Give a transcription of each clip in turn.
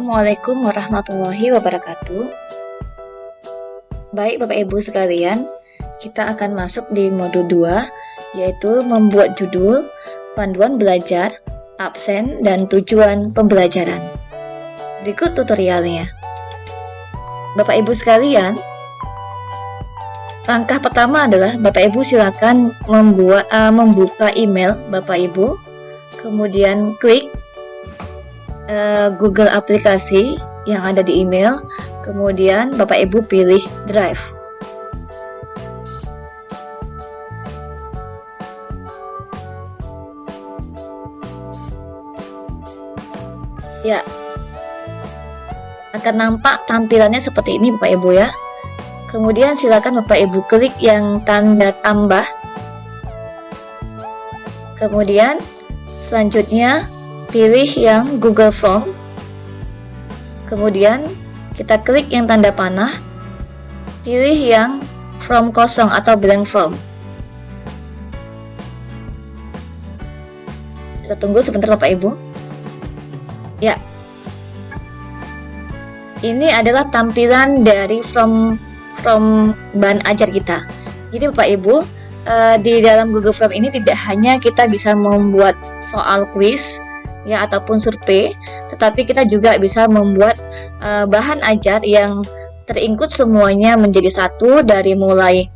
Assalamualaikum warahmatullahi wabarakatuh. Baik Bapak Ibu sekalian, kita akan masuk di mode 2, yaitu membuat judul, panduan belajar, absen, dan tujuan pembelajaran. Berikut tutorialnya. Bapak Ibu sekalian, langkah pertama adalah Bapak Ibu silakan membuka email Bapak Ibu, kemudian klik Google aplikasi yang ada di email, kemudian Bapak Ibu pilih Drive. Ya, akan nampak tampilannya seperti ini Bapak Ibu ya. Kemudian silakan Bapak Ibu klik yang tanda tambah. Kemudian selanjutnya pilih yang Google Form. Kemudian kita klik yang tanda panah, pilih yang form kosong atau blank form. Kita tunggu sebentar Bapak Ibu. Ya, ini adalah tampilan dari form bahan ajar kita. Jadi Bapak Ibu, di dalam Google Form ini tidak hanya kita bisa membuat soal kuis ya ataupun survei, tetapi kita juga bisa membuat bahan ajar yang teringkut semuanya menjadi satu, dari mulai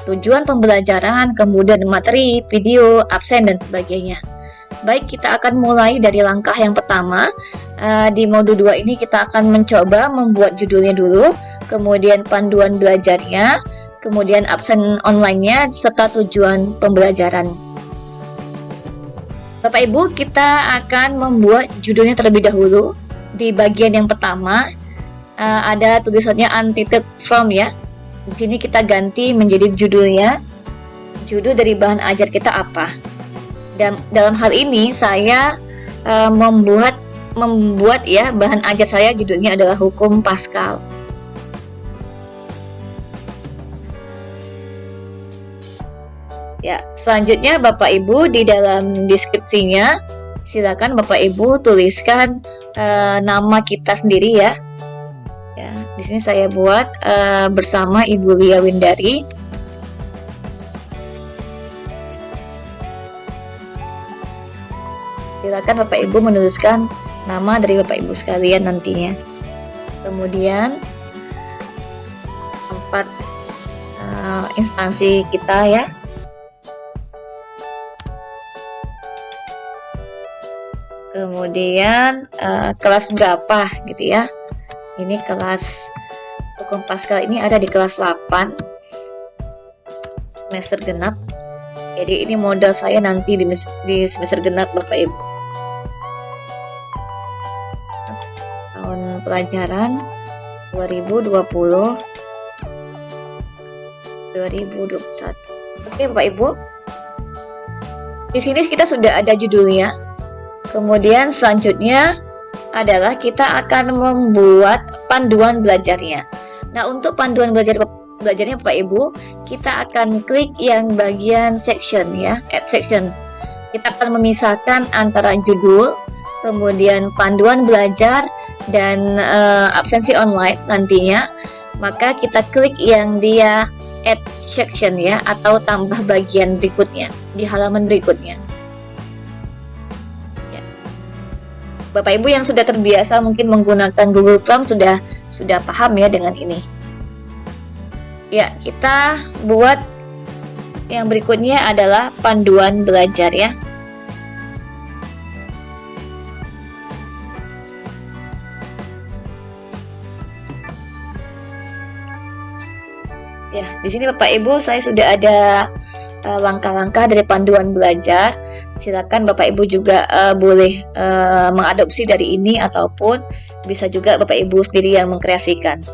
tujuan pembelajaran, kemudian materi, video, absen, dan sebagainya. Baik, kita akan mulai dari langkah yang pertama. Di mode 2 ini kita akan mencoba membuat judulnya dulu, kemudian panduan belajarnya, kemudian absen online-nya, serta tujuan pembelajaran. Bapak Ibu, kita akan membuat judulnya terlebih dahulu. Di bagian yang pertama ada tulisannya untitled from ya. Di sini kita ganti menjadi judulnya. Judul dari bahan ajar kita apa? Dan dalam hal ini saya membuat ya bahan ajar saya judulnya adalah hukum Pascal. Ya, selanjutnya Bapak Ibu di dalam deskripsinya silakan Bapak Ibu tuliskan nama kita sendiri ya. Ya, di sini saya buat bersama Ibu Lia Windari. Silakan Bapak Ibu menuliskan nama dari Bapak Ibu sekalian nantinya. Kemudian tempat instansi kita ya. Kemudian kelas berapa gitu ya. Ini kelas hukum Pascal ini ada di kelas 8 semester genap. Jadi ini modal saya nanti di semester genap Bapak Ibu. Tahun pelajaran 2020 2021. Oke Bapak Ibu. Di sini kita sudah ada judulnya. Kemudian selanjutnya adalah kita akan membuat panduan belajarnya. Nah, untuk panduan belajarnya Bapak Ibu, kita akan klik yang bagian section ya, add section. Kita akan memisahkan antara judul, kemudian panduan belajar, dan absensi online nantinya. Maka kita klik yang dia add section ya, atau tambah bagian berikutnya di halaman berikutnya. Bapak Ibu yang sudah terbiasa mungkin menggunakan Google Form sudah paham ya dengan ini. Ya, kita buat yang berikutnya adalah panduan belajar ya. Ya, di sini Bapak Ibu saya sudah ada langkah-langkah dari panduan belajar. Silakan Bapak Ibu juga boleh mengadopsi dari ini, ataupun bisa juga Bapak Ibu sendiri yang mengkreasikan.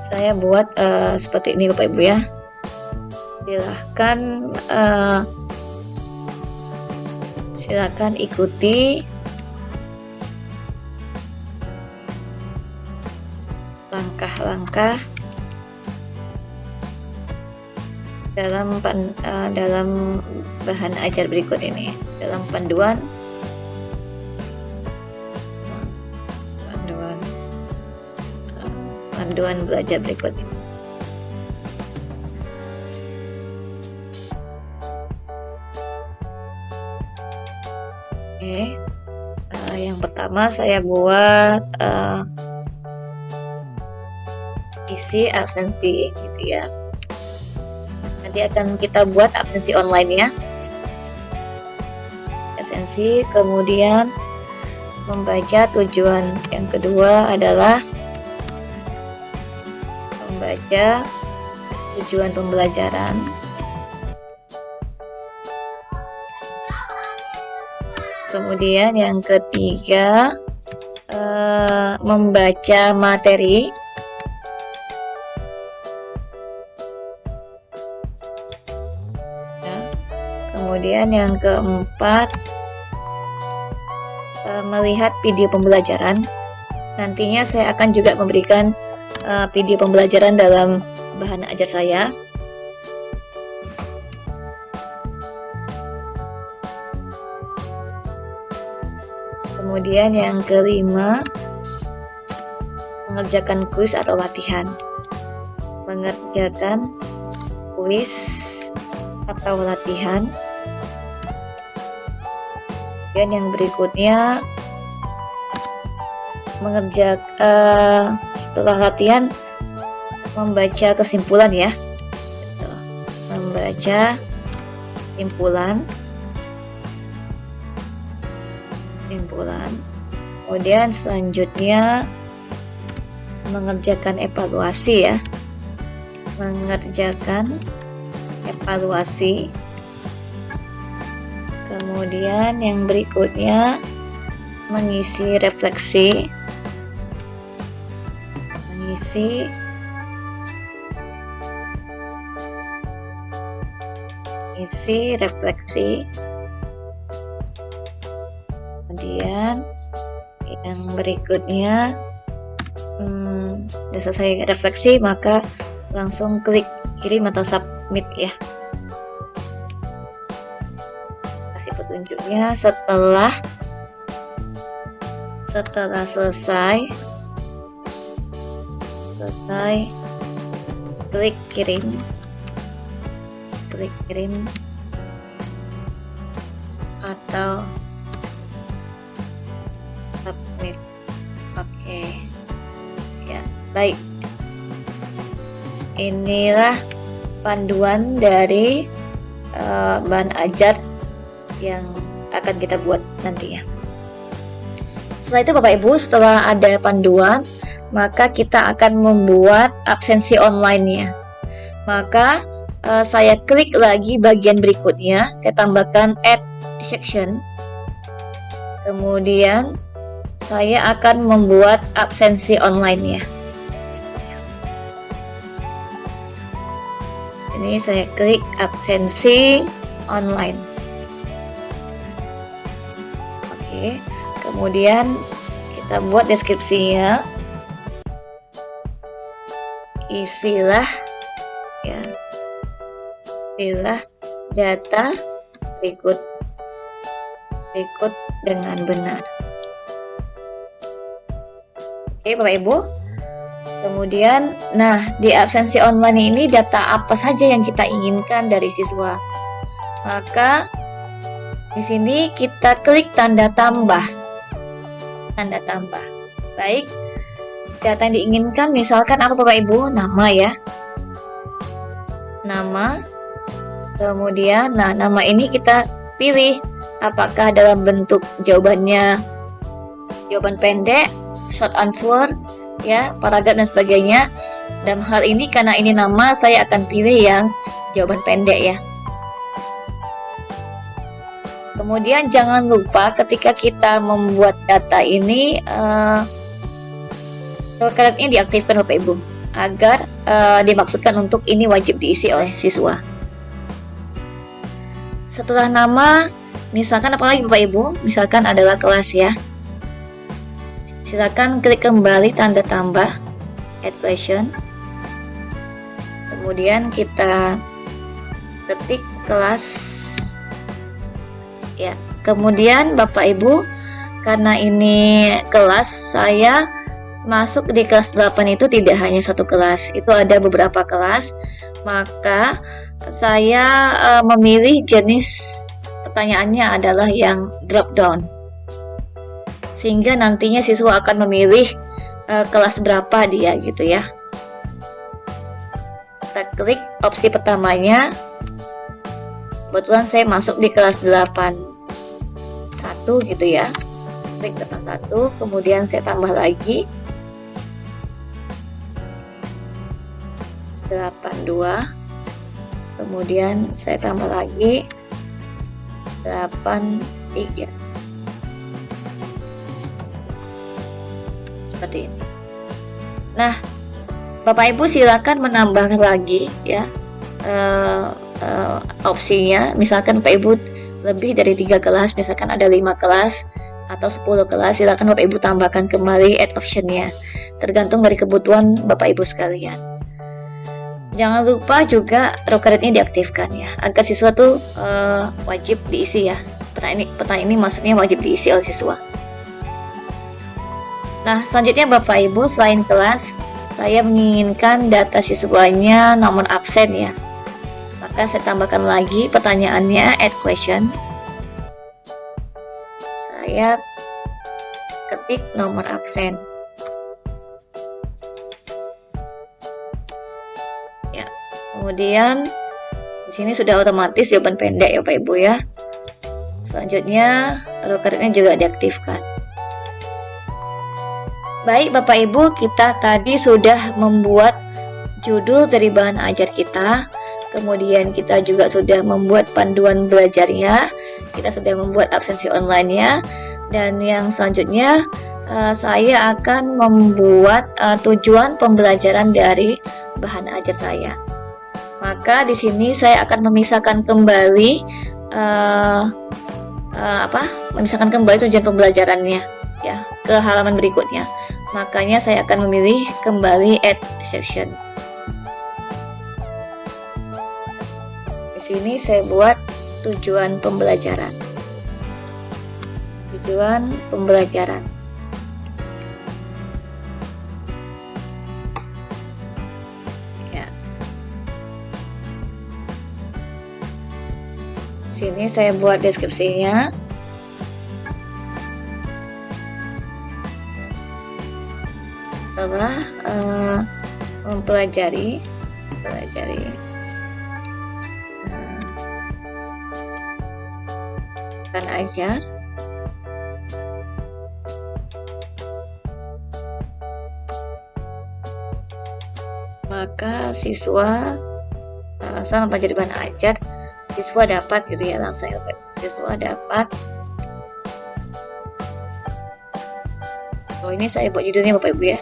Saya buat seperti ini Bapak Ibu ya. Silakan ikuti langkah-langkah dalam bahan ajar berikut ini, dalam panduan belajar berikut ini. Oke, yang pertama saya buat isi absensi gitu ya. Nanti akan kita buat absensi online ya. Absensi, kemudian membaca tujuan yang kedua adalah membaca tujuan pembelajaran. Kemudian yang ketiga membaca materi. Kemudian yang keempat melihat video pembelajaran. Nantinya saya akan juga memberikan video pembelajaran dalam bahan ajar saya. Kemudian yang kelima mengerjakan kuis atau latihan. Mengerjakan kuis atau latihan. Kemudian yang berikutnya setelah latihan membaca kesimpulan ya. Membaca kesimpulan. Kemudian selanjutnya mengerjakan evaluasi ya. Mengerjakan evaluasi. Kemudian yang berikutnya mengisi refleksi. Mengisi refleksi. Kemudian yang berikutnya sudah selesai refleksi, maka langsung klik kirim atau submit ya. Kasih petunjuknya setelah selesai klik kirim atau submit. Oke. Ya, baik. Inilah panduan dari bahan ajar yang akan kita buat nantinya. Setelah itu Bapak Ibu, setelah ada panduan, maka kita akan membuat absensi online-nya. Maka saya klik lagi bagian berikutnya, saya tambahkan add section. Kemudian saya akan membuat absensi online-nya. Ini saya klik absensi online. Oke, kemudian kita buat deskripsinya. Isilah data berikut dengan benar. Oke Bapak Ibu. Kemudian, di absensi online ini data apa saja yang kita inginkan dari siswa? Maka di sini kita klik tanda tambah. Baik. Data yang diinginkan misalkan apa Bapak Ibu? Nama ya. Nama. Kemudian, nama ini kita pilih apakah dalam bentuk jawaban pendek, short answer, ya, paragraf dan sebagainya. Dalam hal ini karena ini nama, saya akan pilih yang jawaban pendek ya. Kemudian jangan lupa ketika kita membuat data ini paragraf ini diaktifkan Bapak Ibu agar dimaksudkan untuk ini wajib diisi oleh siswa. Setelah nama, misalkan apalagi Bapak Ibu, misalkan adalah kelas ya. Silakan klik kembali tanda tambah add question. Kemudian kita ketik kelas ya. Kemudian Bapak Ibu, karena ini kelas, saya masuk di kelas 8 itu tidak hanya satu kelas, itu ada beberapa kelas. Maka saya memilih jenis pertanyaannya adalah yang drop down, sehingga nantinya siswa akan memilih kelas berapa dia gitu ya. Kita klik opsi pertamanya. Kebetulan saya masuk di kelas 8.1 gitu ya. Klik button 1, kemudian saya tambah lagi 82, kemudian saya tambah lagi 83. Seperti ini. Nah, Bapak Ibu silakan menambah lagi ya opsinya. Misalkan Bapak Ibu lebih dari 3 kelas, misalkan ada 5 kelas atau 10 kelas, silakan Bapak Ibu tambahkan kembali add optionnya, tergantung dari kebutuhan Bapak Ibu sekalian. Jangan lupa juga rokaretnya diaktifkan ya, agar siswa tuh wajib diisi ya. Pertanyaan ini maksudnya wajib diisi oleh siswa. Nah, selanjutnya Bapak Ibu, selain kelas, saya menginginkan data siswanya nomor absen ya. Maka saya tambahkan lagi pertanyaannya, add question. Saya ketik nomor absen. Ya, kemudian di sini sudah otomatis jawaban pendek ya Bapak Ibu ya. Selanjutnya rokaretnya juga diaktifkan. Baik Bapak Ibu, kita tadi sudah membuat judul dari bahan ajar kita. Kemudian kita juga sudah membuat panduan belajarnya. Kita sudah membuat absensi online-nya. Dan yang selanjutnya saya akan membuat tujuan pembelajaran dari bahan ajar saya. Maka di sini saya akan memisahkan kembali memisahkan kembali tujuan pembelajarannya ya ke halaman berikutnya. Makanya saya akan memilih kembali add section. Di sini saya buat tujuan pembelajaran. Tujuan pembelajaran. Ya. Di sini saya buat deskripsinya. Setelah mempelajari bahan ajar, maka siswa sama mempelajari bahan ajar, siswa dapat gitu ya, langsung siswa dapat. Ini saya buat judulnya Bapak Ibu ya,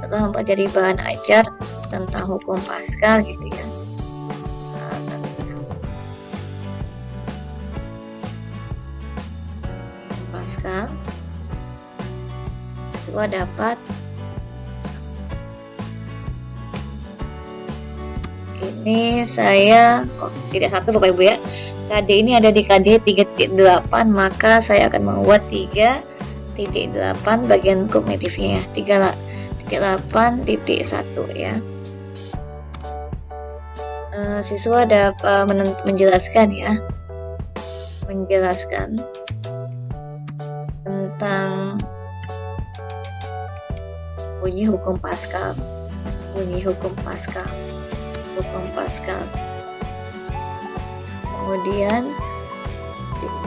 setelah mempelajari bahan ajar tentang hukum Pascal gitu ya. Pascal, siswa dapat ini saya tidak satu Bapak Ibu ya. KD ini ada di KD 3.8, maka saya akan membuat 3.8 bagian kognitifnya ya. 3.8.1 ya. Siswa dapat menjelaskan ya. Menjelaskan tentang bunyi hukum Pascal. Hukum Pascal. Kemudian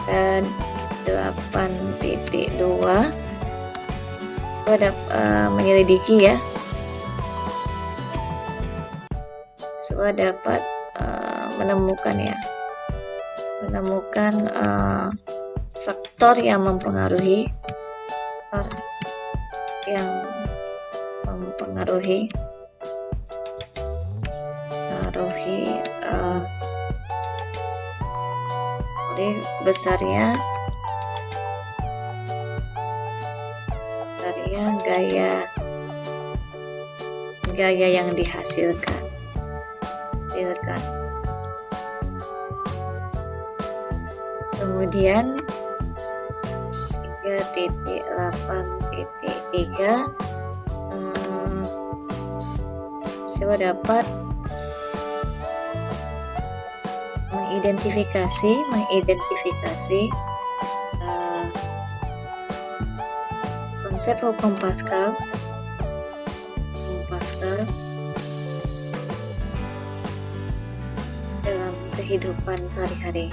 8.2 ada menyelidiki ya. Siswa dapat menemukan faktor yang mempengaruhi besarnya gaya yang dihasilkan. Kemudian 3.8.3 siswa dapat mengidentifikasi konsep hukum Pascal dalam kehidupan sehari-hari.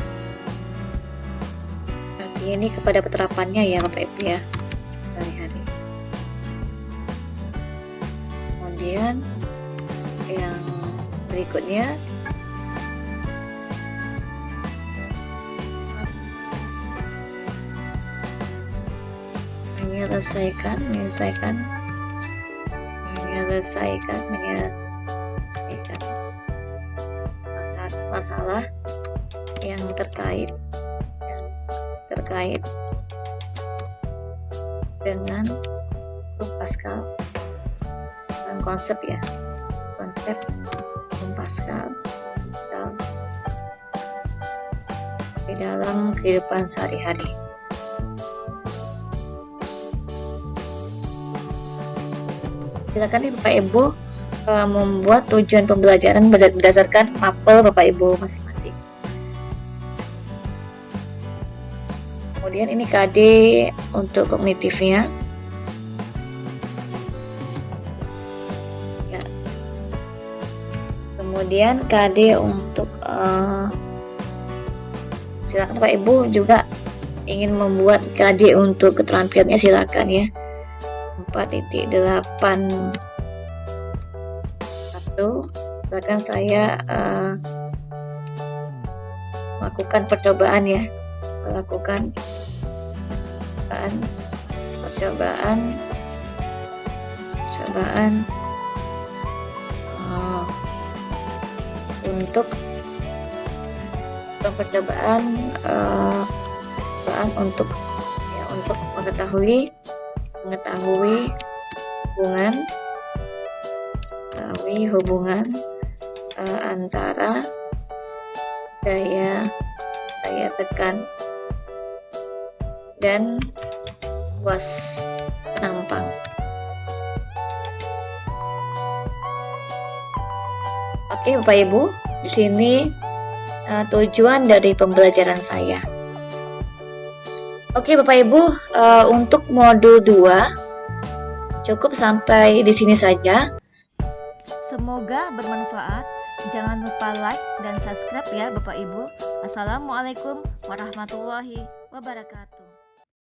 Artinya ini kepada penerapannya ya Bapak Ibu ya, sehari-hari. Kemudian yang berikutnya menyelesaikan masalah yang terkait dengan Pascal dan konsep Pascal di dalam kehidupan sehari-hari. Silakan nih Bapak Ibu membuat tujuan pembelajaran berdasarkan mapel Bapak Ibu masing-masing. Kemudian ini KD untuk kognitifnya. Ya. Kemudian KD untuk silakan Bapak Ibu juga ingin membuat KD untuk keterampilannya, silakan ya. 4.8 misalkan saya melakukan percobaan ya, percobaan untuk mengetahui hubungan antara daya tekan dan puas penampang. Oke Bapak Ibu, di sini tujuan dari pembelajaran saya. Oke Bapak Ibu, untuk modul 2 cukup sampai di sini saja. Semoga bermanfaat. Jangan lupa like dan subscribe ya Bapak Ibu. Assalamualaikum warahmatullahi wabarakatuh.